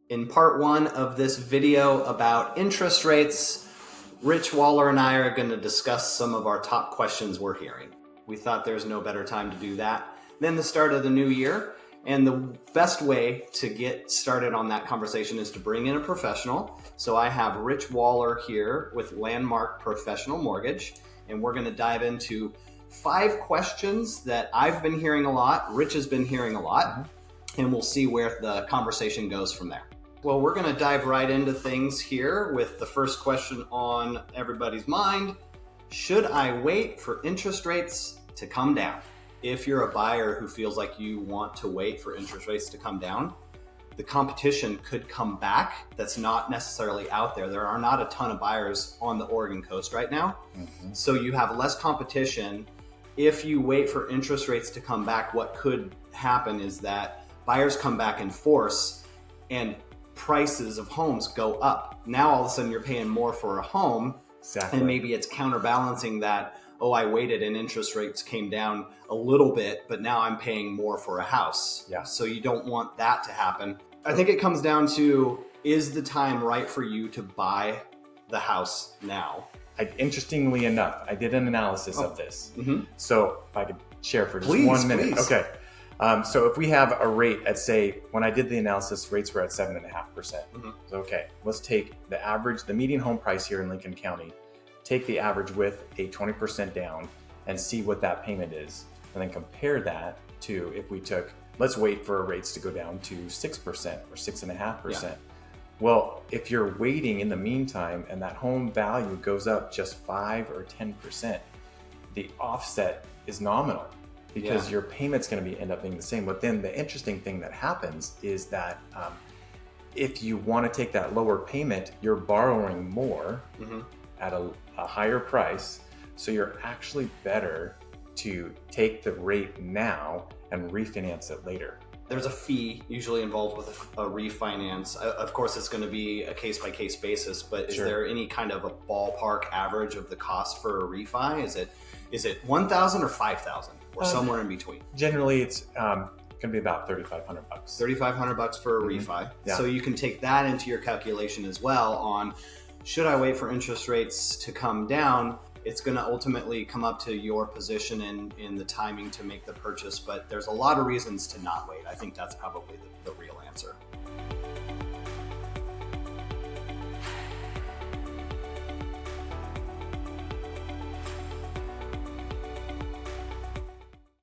In part one of this video about interest rates, Rich Waller and I are going to discuss some of our top questions we're hearing. We thought there's no better time to do that than the start of the new year. And the best way to get started on that conversation is to bring in a professional. So I have Rich Waller here with Landmark Professional Mortgage, and we're going to dive into 5 questions that I've been hearing a lot, Rich has been hearing a lot, and we'll see where the conversation goes from there. Well, we're going to dive right into things here with the first question on everybody's mind. Should I wait for interest rates to come down? If you're a buyer who feels like you want to wait for interest rates to come down, the competition could come back. That's not necessarily out there. There are not a ton of buyers on the Oregon coast right now. So you have less competition. If you wait for interest rates to come back, what could happen is that buyers come back in force and prices of homes go up. Now all of a sudden you're paying more for a home. Exactly. And maybe it's counterbalancing that, oh, I waited and interest rates came down a little bit, but now I'm paying more for a house. Yeah. So you don't want that to happen. I think it comes down to, is the time right for you to buy the house now? Interestingly enough, I did an analysis of this. So if I could share for just Please, 1 minute. please. Okay. So if we have a rate at, say, when I did the analysis, rates were at 7.5%. So, okay, let's take the average, the median home price here in Lincoln County, take the average with a 20% down and see what that payment is. And then compare that to if we took, let's wait for rates to go down to 6% or 6.5%. Yeah. Well, if you're waiting in the meantime and that home value goes up just 5 or 10%, the offset is nominal because your payment's going to end up being the same. But then the interesting thing that happens is that if you want to take that lower payment, you're borrowing more at a higher price. So you're actually better to take the rate now and refinance it later. There's a fee usually involved with a refinance. Of course, it's going to be a case-by-case basis, but is there any kind of a ballpark average of the cost for a refi? Is it $1,000 or $5,000 or somewhere in between? Generally, it's going to be about $3,500. $3,500 for a refi. Yeah. So you can take that into your calculation as well on, should I wait for interest rates to come down? It's going to ultimately come up to your position in the timing to make the purchase, but there's a lot of reasons to not wait. I think that's probably the real answer.